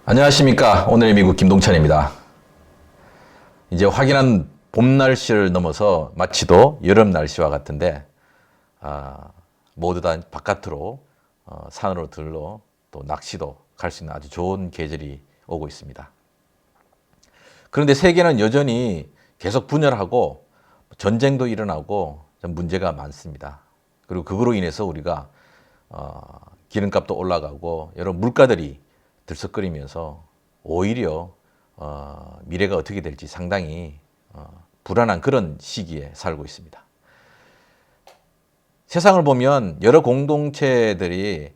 안녕하십니까. 오늘의 미국 김동찬입니다. 이제 확연한 봄 날씨를 넘어서 마치도 여름 날씨와 같은데 모두 다 바깥으로 산으로 들러 또 낚시도 갈 수 있는 아주 좋은 계절이 오고 있습니다. 그런데 세계는 여전히 계속 분열하고 전쟁도 일어나고 좀 문제가 많습니다. 그리고 그거로 인해서 우리가 기름값도 올라가고 여러 물가들이 들썩거리면서 오히려 미래가 어떻게 될지 상당히 불안한 그런 시기에 살고 있습니다. 세상을 보면 여러 공동체들이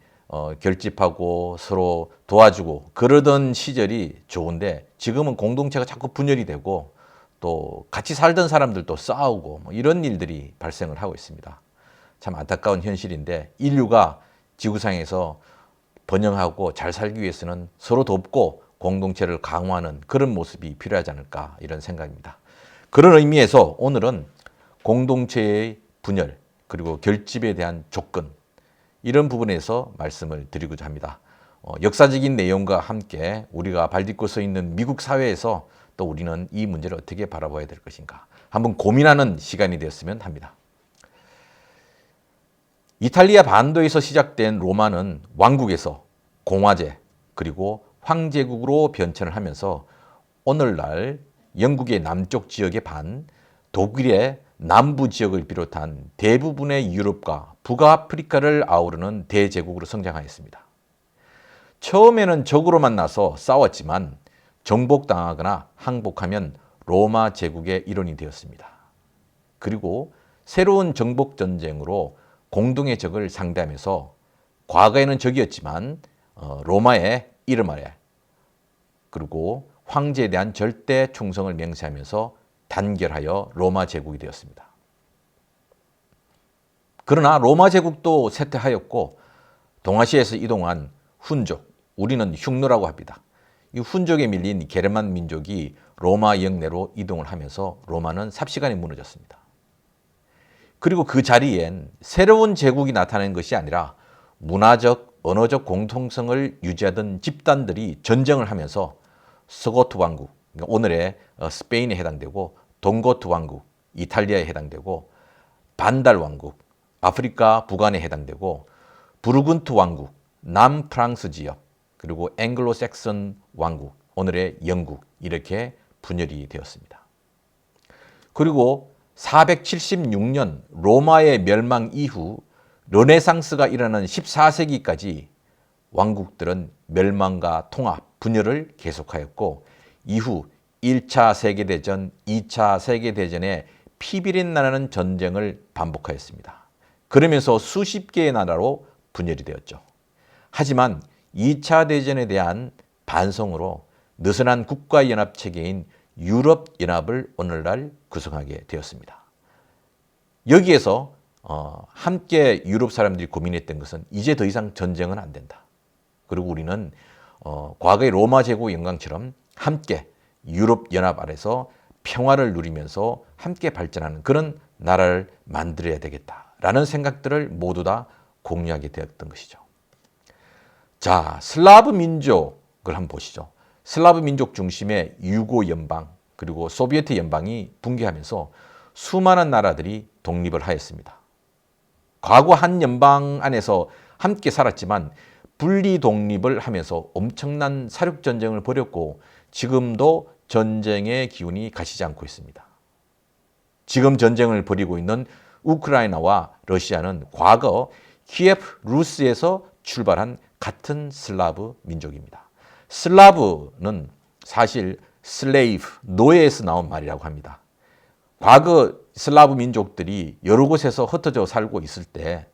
결집하고 서로 도와주고 그러던 시절이 좋은데 지금은 공동체가 자꾸 분열이 되고 또 같이 살던 사람들도 싸우고 뭐 이런 일들이 발생을 하고 있습니다. 참 안타까운 현실인데 인류가 지구상에서 번영하고 잘 살기 위해서는 서로 돕고 공동체를 강화하는 그런 모습이 필요하지 않을까 이런 생각입니다. 그런 의미에서 오늘은 공동체의 분열 그리고 결집에 대한 조건 이런 부분에서 말씀을 드리고자 합니다. 역사적인 내용과 함께 우리가 발딛고 서 있는 미국 사회에서 또 우리는 이 문제를 어떻게 바라봐야 될 것인가 한번 고민하는 시간이 되었으면 합니다. 이탈리아 반도에서 시작된 로마는 왕국에서 공화제 그리고 황제국으로 변천을 하면서 오늘날 영국의 남쪽 지역의 반, 독일의 남부 지역을 비롯한 대부분의 유럽과 북아프리카를 아우르는 대제국으로 성장하였습니다. 처음에는 적으로 만나서 싸웠지만 정복당하거나 항복하면 로마 제국의 일원이 되었습니다. 그리고 새로운 정복전쟁으로 공동의 적을 상대하면서 과거에는 적이었지만 로마의 이름 아래 그리고 황제에 대한 절대 충성을 맹세하면서 단결하여 로마 제국이 되었습니다. 그러나 로마 제국도 쇠퇴하였고 동아시아에서 이동한 훈족, 우리는 흉노라고 합니다. 이 훈족에 밀린 게르만 민족이 로마 영내로 이동을 하면서 로마는 삽시간에 무너졌습니다. 그리고 그 자리엔 새로운 제국이 나타난 것이 아니라 문화적, 언어적 공통성을 유지하던 집단들이 전쟁을 하면서 서고트 왕국, 그러니까 오늘의 스페인에 해당되고 동고트 왕국, 이탈리아에 해당되고 반달 왕국, 아프리카 북한에 해당되고 부르근트 왕국, 남프랑스 지역, 그리고 앵글로색슨 왕국, 오늘의 영국 이렇게 분열이 되었습니다. 그리고 476년 로마의 멸망 이후 르네상스가 일어나는 14세기까지 왕국들은 멸망과 통합, 분열을 계속하였고 이후 1차 세계대전, 2차 세계대전에 피비린 나라는 전쟁을 반복하였습니다. 그러면서 수십 개의 나라로 분열이 되었죠. 하지만 2차 대전에 대한 반성으로 느슨한 국가연합체계인 유럽연합을 오늘날 구성하게 되었습니다. 여기에서 함께 유럽 사람들이 고민했던 것은 이제 더 이상 전쟁은 안 된다. 그리고 우리는 과거의 로마 제국 영광처럼 함께 유럽연합 아래서 평화를 누리면서 함께 발전하는 그런 나라를 만들어야 되겠다라는 생각들을 모두 다 공유하게 되었던 것이죠. 자, 슬라브 민족을 한번 보시죠. 슬라브 민족 중심의 유고 연방 그리고 소비에트 연방이 붕괴하면서 수많은 나라들이 독립을 하였습니다. 과거 한 연방 안에서 함께 살았지만 분리 독립을 하면서 엄청난 사륙 전쟁을 벌였고 지금도 전쟁의 기운이 가시지 않고 있습니다. 지금 전쟁을 벌이고 있는 우크라이나와 러시아는 과거 키예프 루스에서 출발한 같은 슬라브 민족입니다. 슬라브는 사실 슬레이브, 노예에서 나온 말이라고 합니다. 과거 슬라브 민족들이 여러 곳에서 흩어져 살고 있을 때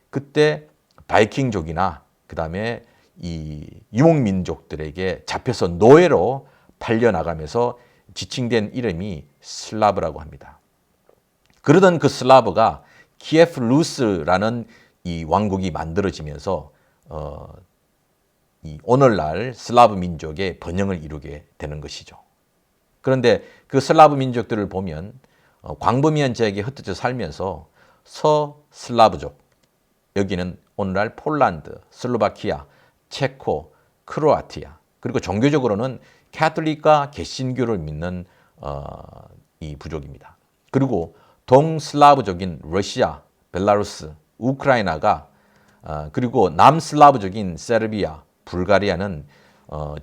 그때 바이킹족이나 그다음에 이 유목민족들에게 잡혀서 노예로 팔려나가면서 지칭된 이름이 슬라브라고 합니다. 그러던 그 슬라브가 키예프 루스라는 이 왕국이 만들어지면서 이 오늘날 슬라브 민족의 번영을 이루게 되는 것이죠. 그런데 그 슬라브 민족들을 보면 광범위한 지역에 흩어져 살면서 서슬라브족, 여기는 오늘날 폴란드, 슬로바키아, 체코, 크로아티아, 그리고 종교적으로는 캐톨릭과 개신교를 믿는 이 부족입니다. 그리고 동슬라브적인 러시아, 벨라루스, 우크라이나가 그리고 남슬라브적인 세르비아, 불가리아는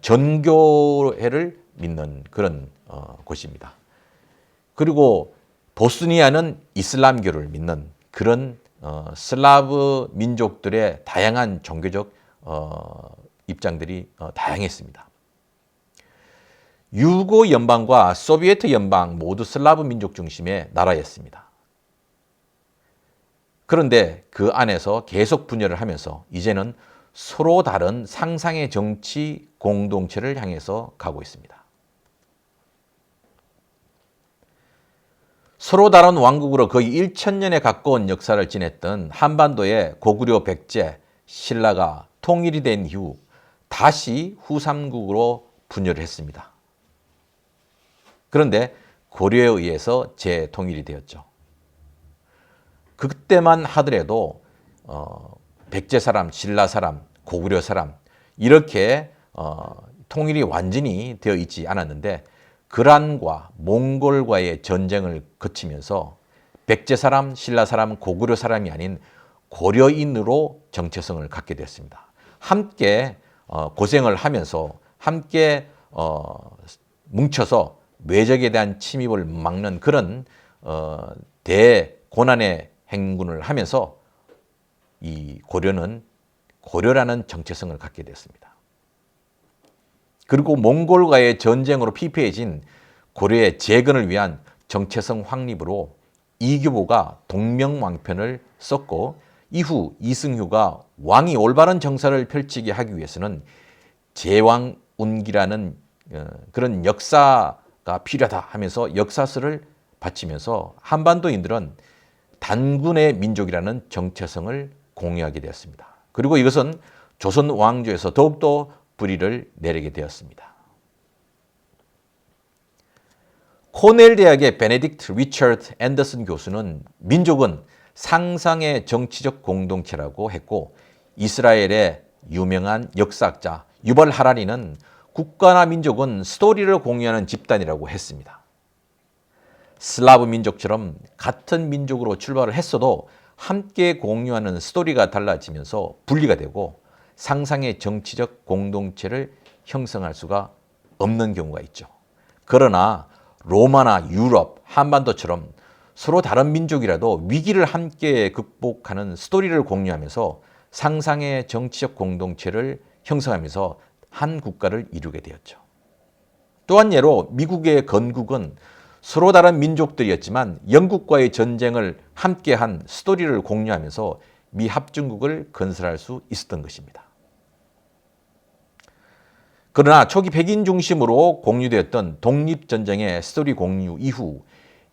전교회를 믿는 그런 곳입니다. 그리고 보스니아는 이슬람교를 믿는 그런 슬라브 민족들의 다양한 종교적 입장들이 다양했습니다. 유고 연방과 소비에트 연방 모두 슬라브 민족 중심의 나라였습니다. 그런데 그 안에서 계속 분열을 하면서 이제는 서로 다른 상상의 정치 공동체를 향해서 가고 있습니다. 서로 다른 왕국으로 거의 1000년에 가까운 역사를 지냈던 한반도의 고구려 백제, 신라가 통일이 된 이후 다시 후삼국으로 분열을 했습니다. 그런데 고려에 의해서 재통일이 되었죠. 그때만 하더라도 백제 사람, 신라 사람, 고구려 사람 이렇게 통일이 완전히 되어 있지 않았는데 그란과 몽골과의 전쟁을 거치면서 백제 사람, 신라 사람, 고구려 사람이 아닌 고려인으로 정체성을 갖게 됐습니다. 함께 고생을 하면서 함께 뭉쳐서 외적에 대한 침입을 막는 그런 대고난의 행군을 하면서 이 고려는 고려라는 정체성을 갖게 됐습니다. 그리고 몽골과의 전쟁으로 피폐해진 고려의 재건을 위한 정체성 확립으로 이규보가 동명왕편을 썼고 이후 이승휴가 왕이 올바른 정사를 펼치게 하기 위해서는 제왕운기라는 그런 역사가 필요하다 하면서 역사서를 바치면서 한반도인들은 단군의 민족이라는 정체성을 공유하게 되었습니다. 그리고 이것은 조선 왕조에서 더욱더 뿌리를 내리게 되었습니다. 코넬 대학의 베네딕트 리처드 앤더슨 교수는 민족은 상상의 정치적 공동체라고 했고 이스라엘의 유명한 역사학자 유발 하라리는 국가나 민족은 스토리를 공유하는 집단이라고 했습니다. 슬라브 민족처럼 같은 민족으로 출발을 했어도 함께 공유하는 스토리가 달라지면서 분리가 되고 상상의 정치적 공동체를 형성할 수가 없는 경우가 있죠. 그러나 로마나 유럽, 한반도처럼 서로 다른 민족이라도 위기를 함께 극복하는 스토리를 공유하면서 상상의 정치적 공동체를 형성하면서 한 국가를 이루게 되었죠. 또한 예로 미국의 건국은 서로 다른 민족들이었지만 영국과의 전쟁을 함께한 스토리를 공유하면서 미 합중국을 건설할 수 있었던 것입니다. 그러나 초기 백인 중심으로 공유되었던 독립전쟁의 스토리 공유 이후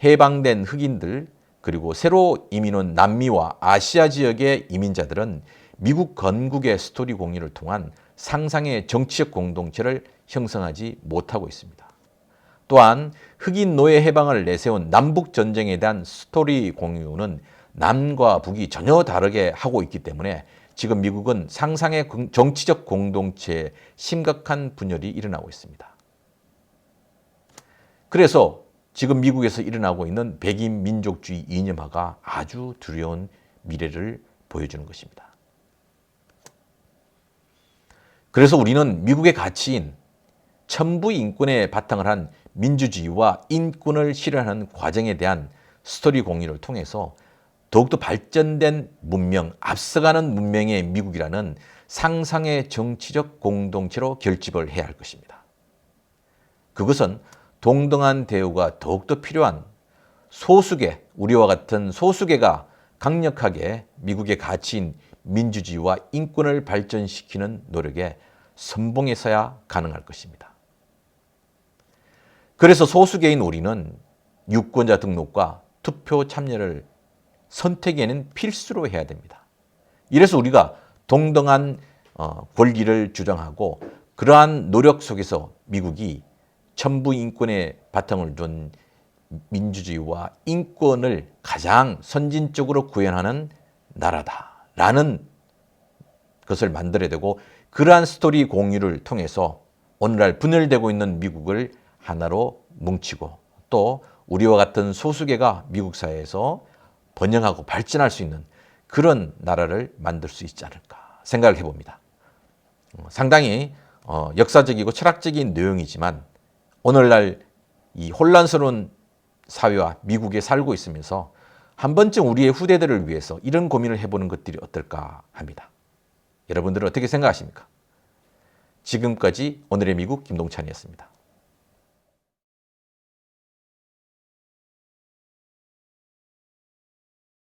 해방된 흑인들 그리고 새로 이민 온 남미와 아시아 지역의 이민자들은 미국 건국의 스토리 공유를 통한 상상의 정치적 공동체를 형성하지 못하고 있습니다. 또한 흑인 노예 해방을 내세운 남북전쟁에 대한 스토리 공유는 남과 북이 전혀 다르게 하고 있기 때문에 지금 미국은 상상의 정치적 공동체에 심각한 분열이 일어나고 있습니다. 그래서 지금 미국에서 일어나고 있는 백인 민족주의 이념화가 아주 두려운 미래를 보여주는 것입니다. 그래서 우리는 미국의 가치인 천부 인권에 바탕을 한 민주주의와 인권을 실현하는 과정에 대한 스토리 공유를 통해서 더욱더 발전된 문명, 앞서가는 문명의 미국이라는 상상의 정치적 공동체로 결집을 해야 할 것입니다. 그것은 동등한 대우가 더욱더 필요한 소수계, 우리와 같은 소수계가 강력하게 미국의 가치인 민주주의와 인권을 발전시키는 노력에 선봉해서야 가능할 것입니다. 그래서 소수계인 우리는 유권자 등록과 투표 참여를 선택에는 필수로 해야 됩니다. 이래서 우리가 동등한 권리를 주장하고 그러한 노력 속에서 미국이 천부 인권에 바탕을 둔 민주주의와 인권을 가장 선진적으로 구현하는 나라다라는 것을 만들어야 되고 그러한 스토리 공유를 통해서 오늘날 분열되고 있는 미국을 하나로 뭉치고 또 우리와 같은 소수계가 미국 사회에서 번영하고 발전할 수 있는 그런 나라를 만들 수 있지 않을까 생각을 해봅니다. 상당히 역사적이고 철학적인 내용이지만 오늘날 이 혼란스러운 사회와 미국에 살고 있으면서 한 번쯤 우리의 후대들을 위해서 이런 고민을 해보는 것들이 어떨까 합니다. 여러분들은 어떻게 생각하십니까? 지금까지 오늘의 미국 김동찬이었습니다.